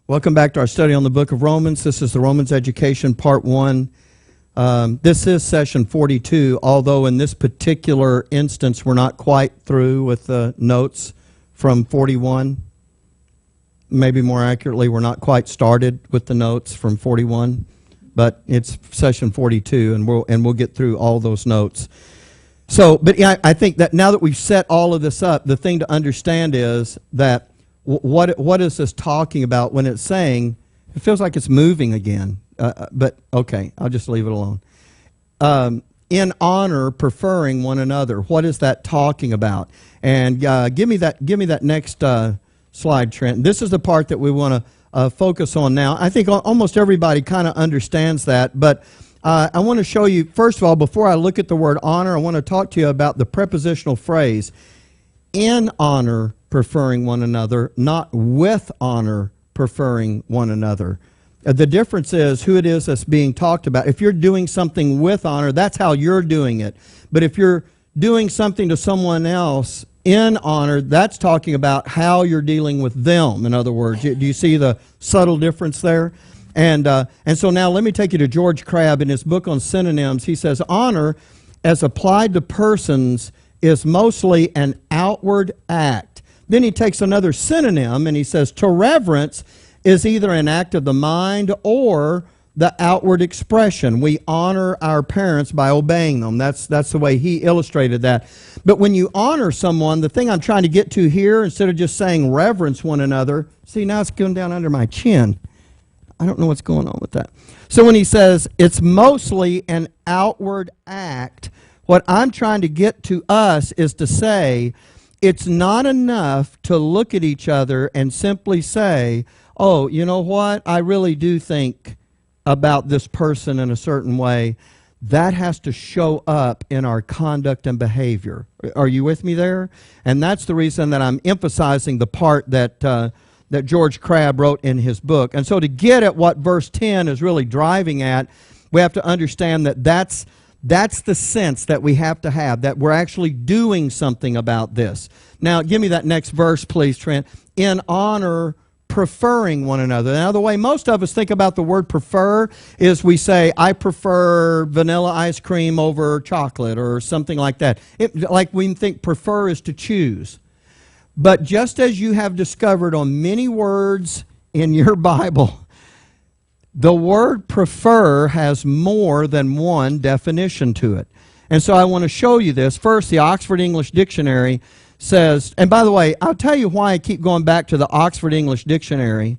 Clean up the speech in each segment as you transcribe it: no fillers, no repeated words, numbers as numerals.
Welcome back to our study on the book of Romans. This is the Romans Education Part 1. This is session 42, although in this particular instance we're not quite through with the notes from 41. Maybe more accurately, we're not quite started with the notes from 41, but it's session 42, and we'll get through all those notes. So, but yeah, I think that now that we've set all of this up, the thing to understand is that what is this talking about when it's saying, it feels like it's moving again, but okay, I'll just leave it alone. In honor, preferring one another. What is that talking about? And give me that next slide, Trent. This is the part that we want to focus on now. I think almost everybody kind of understands that, but I want to show you, first of all, before I look at the word honor, I want to talk to you about the prepositional phrase, in honor, preferring one another, not with honor, preferring one another. The difference is who it is that's being talked about. If you're doing something with honor, that's how you're doing it. But if you're doing something to someone else in honor, that's talking about how you're dealing with them, in other words. Do you see the subtle difference there? And so now let me take you to George Crabb in his book on synonyms. He says, honor, as applied to persons, is mostly an outward act. Then he takes another synonym and he says, to reverence is either an act of the mind or the outward expression. We honor our parents by obeying them. That's the way he illustrated that. But when you honor someone, the thing I'm trying to get to here, instead of just saying reverence one another, see, now it's going down under my chin. I don't know what's going on with that. So when he says it's mostly an outward act, what I'm trying to get to us is to say it's not enough to look at each other and simply say, oh, you know what? I really do think about this person in a certain way. That has to show up in our conduct and behavior. Are you with me there? And that's the reason that I'm emphasizing the part that George Crabb wrote in his book. And so to get at what verse 10 is really driving at, we have to understand that that's the sense that we have to have, that we're actually doing something about this. Now, give me that next verse, please, Trent. In honor, preferring one another. Now, the way most of us think about the word prefer is we say, I prefer vanilla ice cream over chocolate or something like that. Like we think prefer is to choose. But just as you have discovered on many words in your Bible, the word prefer has more than one definition to it. And so I want to show you this. First, the Oxford English Dictionary says, and by the way, I'll tell you why I keep going back to the Oxford English Dictionary,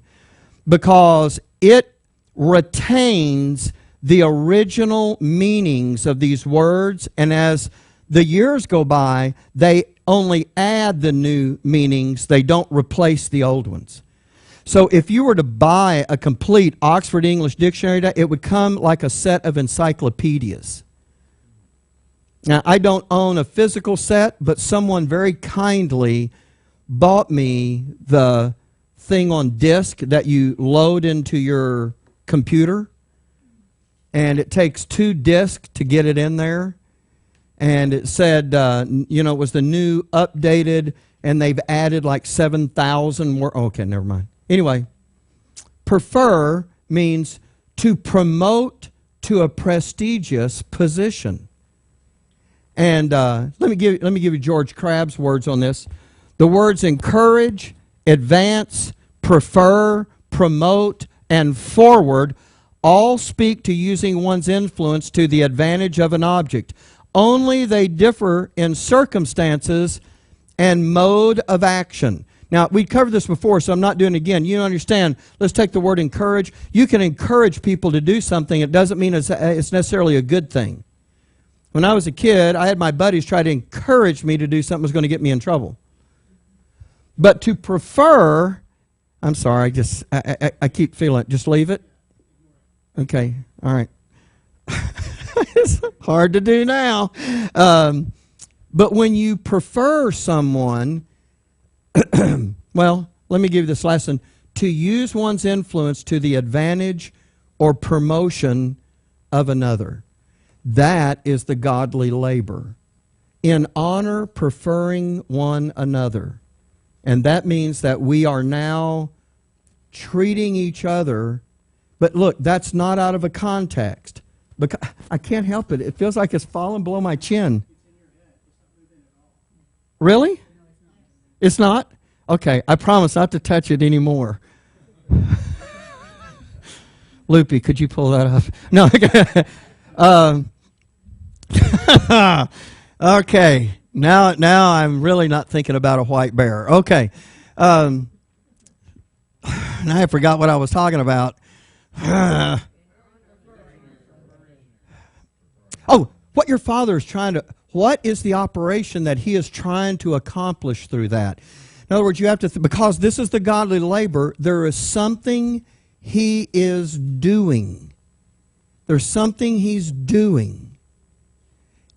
because it retains the original meanings of these words, and as the years go by, they only add the new meanings. They don't replace the old ones. So if you were to buy a complete Oxford English Dictionary, it would come like a set of encyclopedias. Now, I don't own a physical set, but someone very kindly bought me the thing on disc that you load into your computer, and it takes 2 discs to get it in there. And it said, it was the new updated, and they've added like 7,000 more. Okay, never mind. Anyway, prefer means to promote to a prestigious position. And let me give you George Crabb's words on this. The words encourage, advance, prefer, promote, and forward all speak to using one's influence to the advantage of an object. Only they differ in circumstances and mode of action. Now, we covered this before, so I'm not doing it again. You understand, let's take the word encourage. You can encourage people to do something. It doesn't mean it's necessarily a good thing. When I was a kid, I had my buddies try to encourage me to do something that was going to get me in trouble. But to prefer, I'm sorry, I keep feeling it. Just leave it? Okay, all right. It's hard to do now. But when you prefer someone, well, let me give you this lesson. To use one's influence to the advantage or promotion of another. That is the godly labor. In honor, preferring one another. And that means that we are now treating each other. But look, that's not out of a context. Because I can't help it. It feels like it's falling below my chin. Really? It's not? Okay, I promise not to touch it anymore. Loopy, could you pull that up? No. Okay. Now I'm really not thinking about a white bear. Okay. Now I forgot what I was talking about. Oh, what your Father is what is the operation that He is trying to accomplish through that? In other words, you have to, because this is the godly labor, there is something He is doing. There's something He's doing.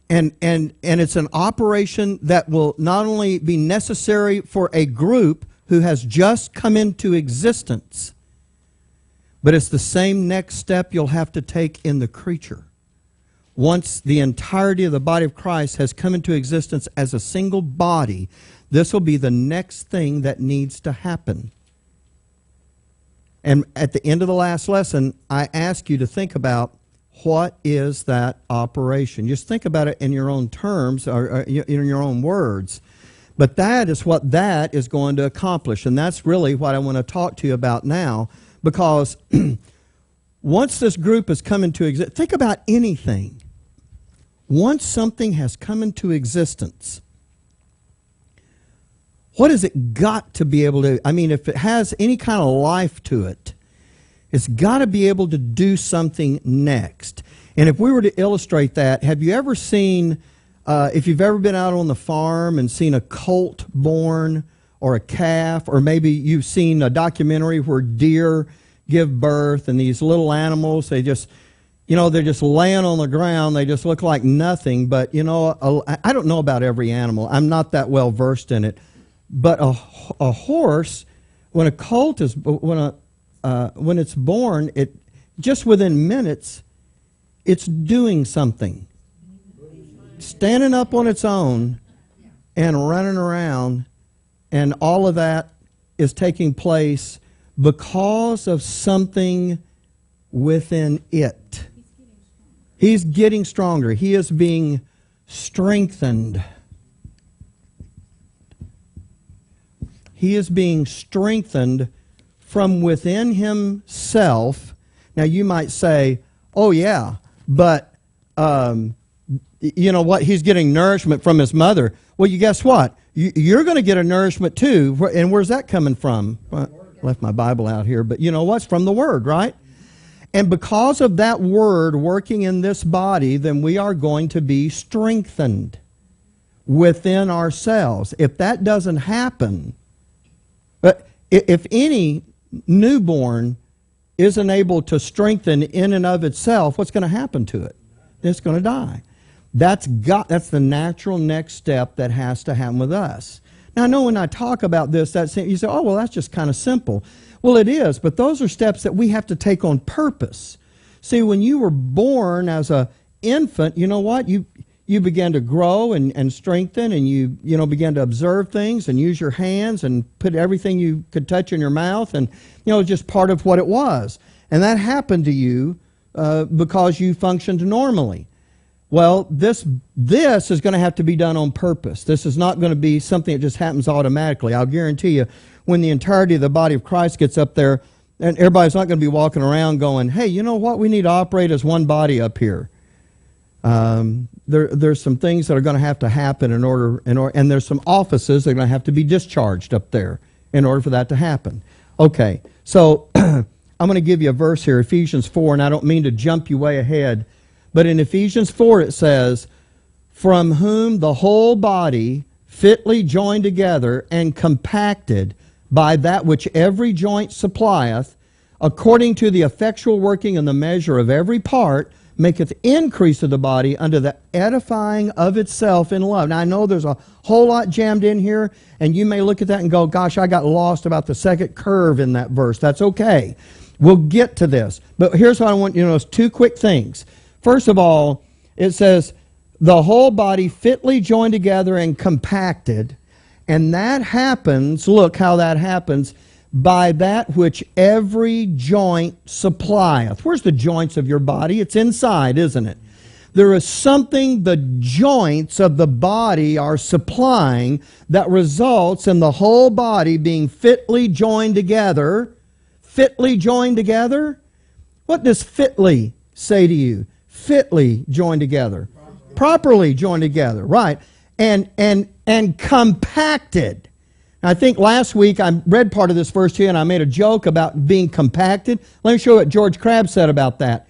And it's an operation that will not only be necessary for a group who has just come into existence, but it's the same next step you'll have to take in the creature. Once the entirety of the body of Christ has come into existence as a single body, this will be the next thing that needs to happen. And at the end of the last lesson, I ask you to think about, what is that operation? Just think about it in your own terms, or in your own words. But that is what that is going to accomplish. And that's really what I want to talk to you about now. Because once this group has come into existence, think about anything. Once something has come into existence, what has it got to be able to, if it has any kind of life to it, it's got to be able to do something next. And if we were to illustrate that, have you ever seen, if you've ever been out on the farm and seen a colt born or a calf, or maybe you've seen a documentary where deer give birth and these little animals, they're just laying on the ground. They just look like nothing. But, I don't know about every animal. I'm not that well versed in it. But a horse, when a colt is, when it's born, it just within minutes, it's doing something. Standing up on its own and running around, and all of that is taking place because of something within it. He's getting stronger. He is being strengthened. He is being strengthened from within himself. Now you might say, oh yeah, but you know what? He's getting nourishment from his mother. Well, you guess what? You're going to get a nourishment too. And where's that coming from? Well, I left my Bible out here, but you know what's from the Word, right? And because of that Word working in this body, then we are going to be strengthened within ourselves. If that doesn't happen, but if any newborn isn't able to strengthen in and of itself, what's going to happen to it? It's going to die. That's the natural next step that has to happen with us. Now, I know when I talk about this, you say, oh, well, that's just kind of simple. Well, it is, but those are steps that we have to take on purpose. See, when you were born as an infant, you know what? You began to grow and strengthen, and you began to observe things and use your hands and put everything you could touch in your mouth, and just part of what it was. And that happened to you because you functioned normally. Well, this is going to have to be done on purpose. This is not going to be something that just happens automatically. I'll guarantee you, when the entirety of the body of Christ gets up there, and everybody's not going to be walking around going, hey, you know what? We need to operate as one body up here. There's some things that are going to happen in order, and there's some offices that are going to have to be discharged up there in order for that to happen. Okay, so I'm going to give you a verse here, Ephesians 4, and I don't mean to jump you way ahead, but in Ephesians 4 it says, from whom the whole body fitly joined together and compacted by that which every joint supplieth, according to the effectual working in the measure of every part, maketh increase of the body unto the edifying of itself in love. Now, I know there's a whole lot jammed in here, and you may look at that and go, gosh, I got lost about the second curve in that verse. That's okay. We'll get to this. But here's what I want you to know is two quick things. First of all, it says, the whole body fitly joined together and compacted. And that happens, look how that happens, by that which every joint supplieth. Where's the joints of your body? It's inside, isn't it? There is something the joints of the body are supplying that results in the whole body being fitly joined together. Fitly joined together? What does fitly say to you? Fitly joined together. Properly joined together, right. And compacted. I think last week I read part of this verse here and I made a joke about being compacted. Let me show you what George Crabb said about that.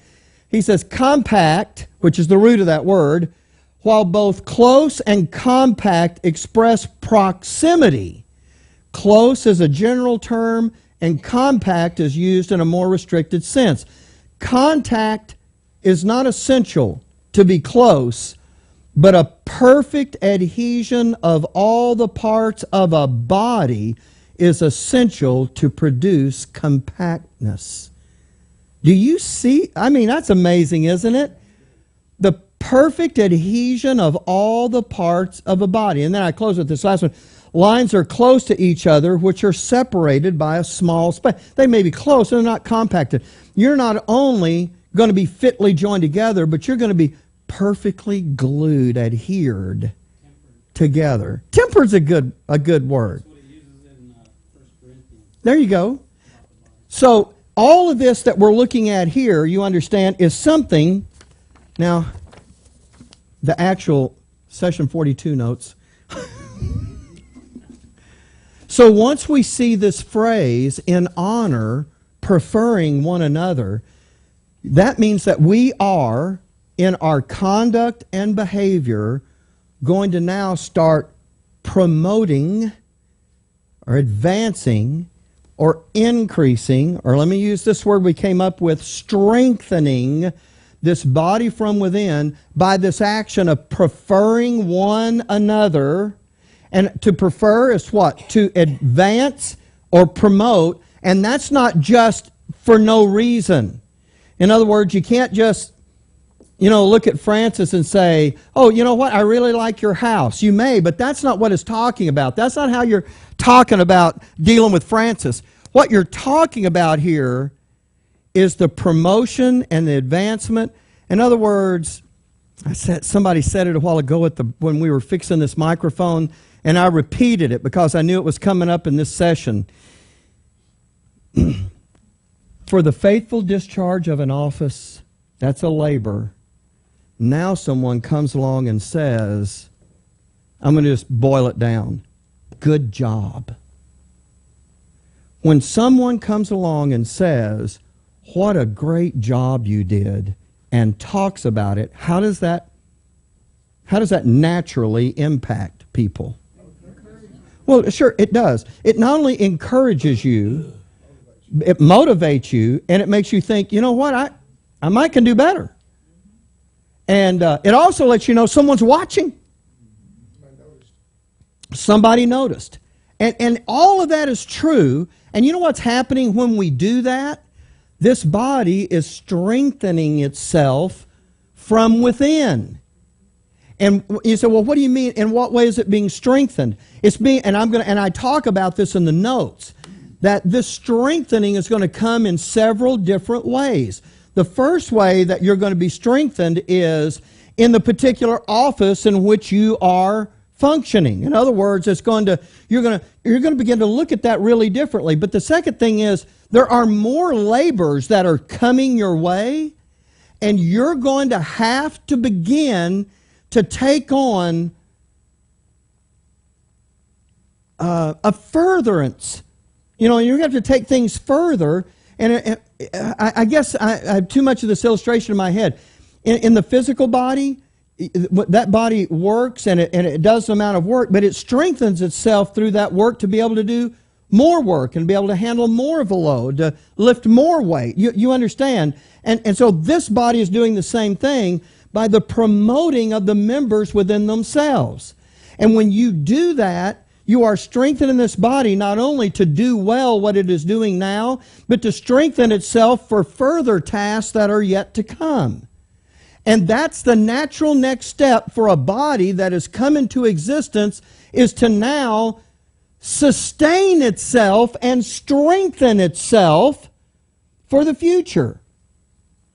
He says, compact, which is the root of that word, while both close and compact express proximity. Close is a general term and compact is used in a more restricted sense. Contact is not essential to be close, but a perfect adhesion of all the parts of a body is essential to produce compactness. Do you see? I mean, that's amazing, isn't it? The perfect adhesion of all the parts of a body. And then I close with this last one. Lines are close to each other, which are separated by a small space. They may be close, they're not compacted. You're not only going to be fitly joined together, but you're going to be perfectly glued, adhered together. Tempered's a good word. There you go. So all of this that we're looking at here, you understand, is something. Now, the actual session 42 notes. So once we see this phrase, in honor, preferring one another, that means that we are, in our conduct and behavior, going to now start promoting or advancing or increasing, or let me use this word we came up with, strengthening this body from within by this action of preferring one another. And to prefer is what? To advance or promote, and that's not just for no reason. In other words, you can't just, look at Francis and say, oh, you know what, I really like your house. You may, but that's not what it's talking about. That's not how you're talking about dealing with Francis. What you're talking about here is the promotion and the advancement. In other words, somebody said it a while ago when we were fixing this microphone, and I repeated it because I knew it was coming up in this session. For the faithful discharge of an office, that's a labor. Now someone comes along and says, I'm going to just boil it down, good job. When someone comes along and says, what a great job you did, and talks about it, how does that naturally impact people? Well, sure, it does. It not only encourages you, it motivates you, and it makes you think, you know what, I might can do better. And it also lets you know someone's watching. Somebody noticed. And all of that is true. And you know what's happening when we do that? This body is strengthening itself from within. And you say, well, what do you mean? In what way is it being strengthened? It's being, and I talk about this in the notes, that this strengthening is going to come in several different ways. The first way that you're going to be strengthened is in the particular office in which you are functioning. In other words, you're going to begin to look at that really differently. But the second thing is there are more labors that are coming your way, and you're going to have to begin to take on a furtherance. You're going to have to take things further. And I guess I have too much of this illustration in my head. In the physical body, that body works and it does the amount of work, but it strengthens itself through that work to be able to do more work and be able to handle more of a load, to lift more weight. You understand? And so this body is doing the same thing by the promoting of the members within themselves. And when you do that, you are strengthening this body not only to do well what it is doing now, but to strengthen itself for further tasks that are yet to come. And that's the natural next step for a body that has come into existence, is to now sustain itself and strengthen itself for the future.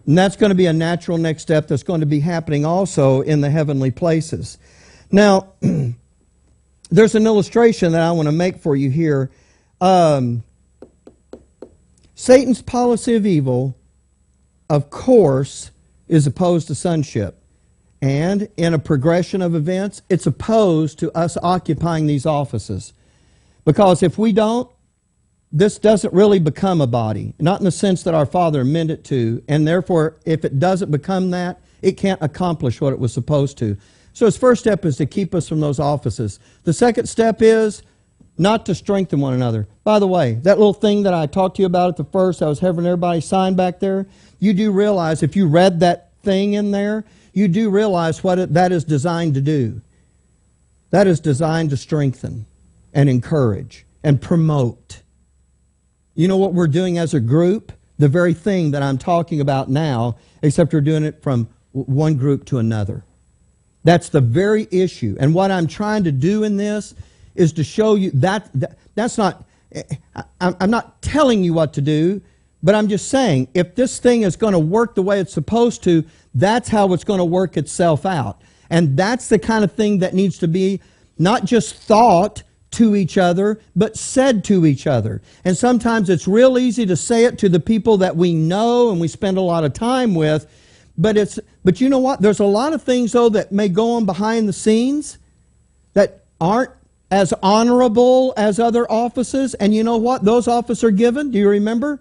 And that's going to be a natural next step that's going to be happening also in the heavenly places. Now, there's an illustration that I want to make for you here. Satan's policy of evil, of course, is opposed to sonship. And in a progression of events, it's opposed to us occupying these offices. Because if we don't, this doesn't really become a body. Not in the sense that our Father meant it to. And therefore, if it doesn't become that, it can't accomplish what it was supposed to. So his first step is to keep us from those offices. The second step is not to strengthen one another. By the way, that little thing that I talked to you about at the first, I was having everybody sign back there, you do realize, if you read that thing in there, you do realize what that is designed to do. That is designed to strengthen and encourage and promote. You know what we're doing as a group? The very thing that I'm talking about now, except we're doing it from one group to another. That's the very issue. And what I'm trying to do in this is to show you that's not, I'm not telling you what to do, but I'm just saying, if this thing is going to work the way it's supposed to, that's how it's going to work itself out. And that's the kind of thing that needs to be not just thought to each other, but said to each other. And sometimes it's real easy to say it to the people that we know and we spend a lot of time with, but you know what? There's a lot of things, though, that may go on behind the scenes that aren't as honorable as other offices. And you know what those offices are given? Do you remember?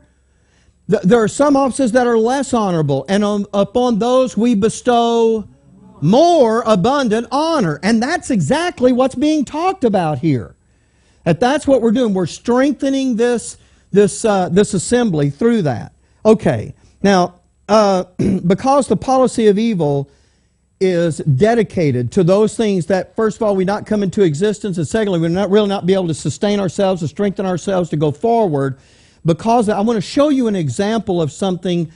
There are some offices that are less honorable, and upon those we bestow more abundant honor. And that's exactly what's being talked about here. That's what we're doing. We're strengthening this assembly through that. Okay. Now, because the policy of evil is dedicated to those things that, first of all, we not come into existence, and secondly, we're not be able to sustain ourselves and strengthen ourselves to go forward. Because I want to show you an example of something,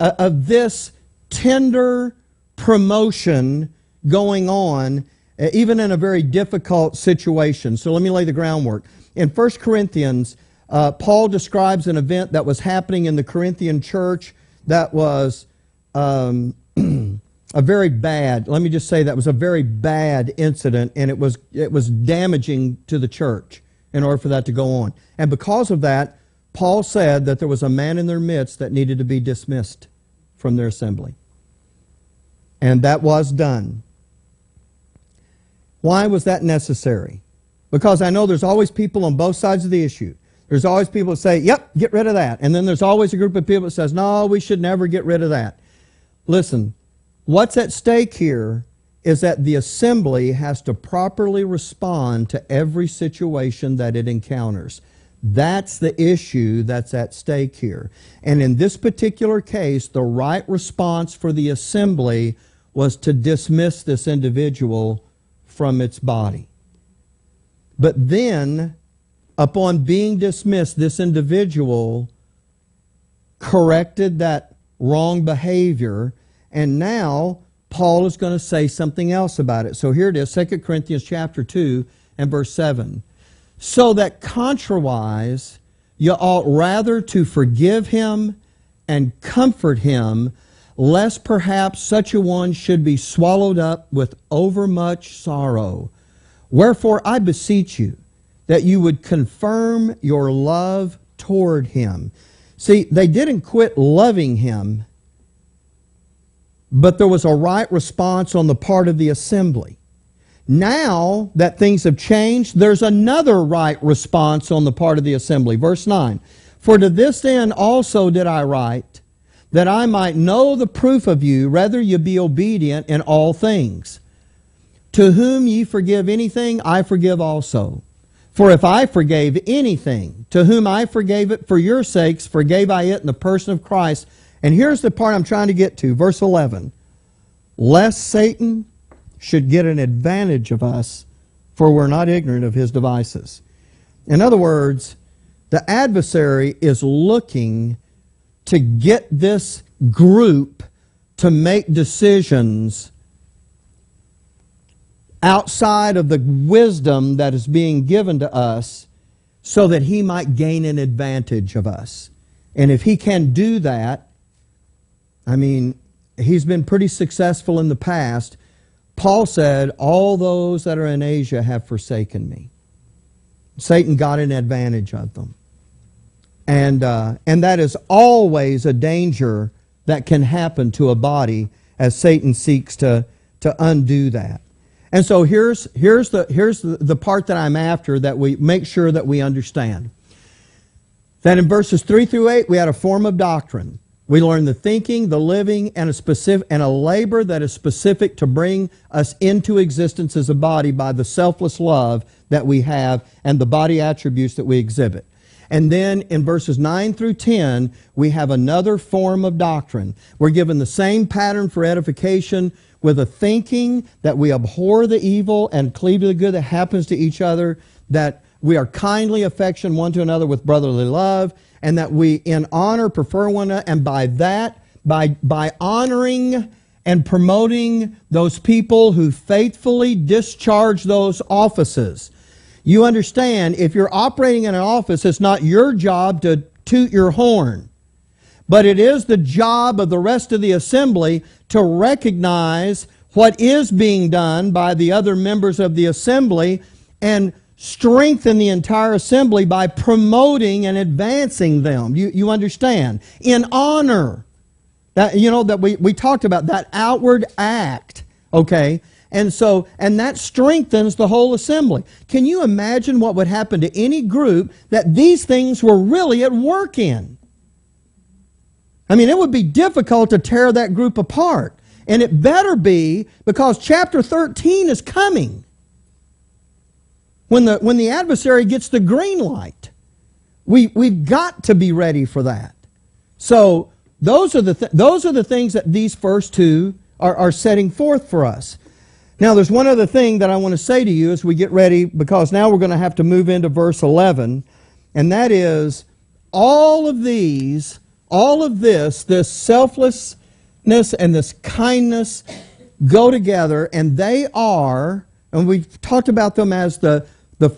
of this tender promotion going on, even in a very difficult situation. So let me lay the groundwork. In 1 Corinthians, Paul describes an event that was happening in the Corinthian church that was a very bad, let me just say that was a very bad incident, and it was damaging to the church in order for that to go on. And because of that, Paul said that there was a man in their midst that needed to be dismissed from their assembly. And that was done. Why was that necessary? Because I know there's always people on both sides of the issue. There's always people that say, yep, get rid of that. And then there's always a group of people that says, no, we should never get rid of that. Listen, what's at stake here is that the assembly has to properly respond to every situation that it encounters. That's the issue that's at stake here. And in this particular case, the right response for the assembly was to dismiss this individual from its body. But then, upon being dismissed, this individual corrected that wrong behavior, and now Paul is going to say something else about it. So here it is, 2 Corinthians chapter 2 and verse 7. So that contrariwise, you ought rather to forgive him and comfort him, lest perhaps such a one should be swallowed up with overmuch sorrow. Wherefore I beseech you, that you would confirm your love toward him. See, they didn't quit loving him, but there was a right response on the part of the assembly. Now that things have changed, there's another right response on the part of the assembly. Verse 9, for to this end also did I write, that I might know the proof of you, whether you be obedient in all things. To whom ye forgive anything, I forgive also. For if I forgave anything, to whom I forgave it for your sakes, forgave I it in the person of Christ. And here's the part I'm trying to get to, verse 11. Lest Satan should get an advantage of us, for we're not ignorant of his devices. In other words, the adversary is looking to get this group to make decisions outside of the wisdom that is being given to us so that he might gain an advantage of us. And if he can do that, I mean, he's been pretty successful in the past. Paul said, all those that are in Asia have forsaken me. Satan got an advantage of them. And that is always a danger that can happen to a body as Satan seeks to undo that. And so here's the part that I'm after, that we make sure that we understand. That in verses 3 through 8 we had a form of doctrine. We learned the thinking, the living, and a labor that is specific to bring us into existence as a body by the selfless love that we have and the body attributes that we exhibit. And then in verses 9 through 10, we have another form of doctrine. We're given the same pattern for edification with a thinking that we abhor the evil and cleave to the good that happens to each other, that we are kindly affection one to another with brotherly love, and that we in honor prefer one another, and by that, by honoring and promoting those people who faithfully discharge those offices. You understand, if you're operating in an office, it's not your job to toot your horn, but it is the job of the rest of the assembly to recognize what is being done by the other members of the assembly and strengthen the entire assembly by promoting and advancing them. You understand? In honor. That, that we talked about, that outward act. Okay? And that strengthens the whole assembly. Can you imagine what would happen to any group that these things were really at work in? I mean, it would be difficult to tear that group apart. And it better be, because chapter 13 is coming. When the adversary gets the green light, we've got to be ready for that. So those are the things that these first two are setting forth for us. Now, there's one other thing that I want to say to you as we get ready, because now we're going to have to move into verse 11, and that is all of this selflessness and this kindness go together, and they are, and we've talked about them as the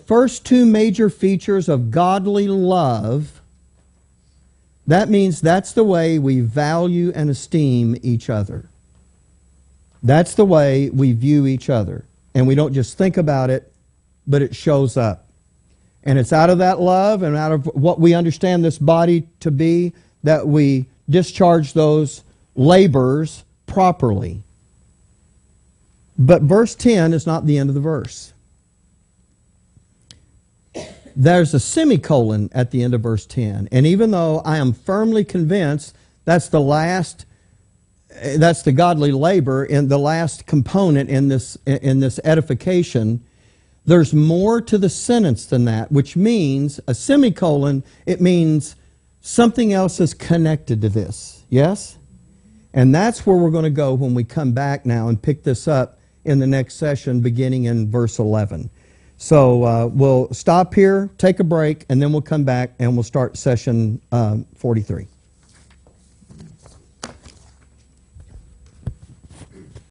first two major features of godly love. That means that's the way we value and esteem each other. That's the way we view each other. And we don't just think about it, but it shows up. And it's out of that love and out of what we understand this body to be that we discharge those labors properly. But verse 10 is not the end of the verse. There's a semicolon at the end of verse 10. And even though I am firmly convinced that's the godly labor and the last component in this edification, there's more to the sentence than that, which means a semicolon, it means something else is connected to this. Yes? And that's where we're going to go when we come back now and pick this up in the next session beginning in verse 11. So we'll stop here, take a break, and then we'll come back and we'll start session 43.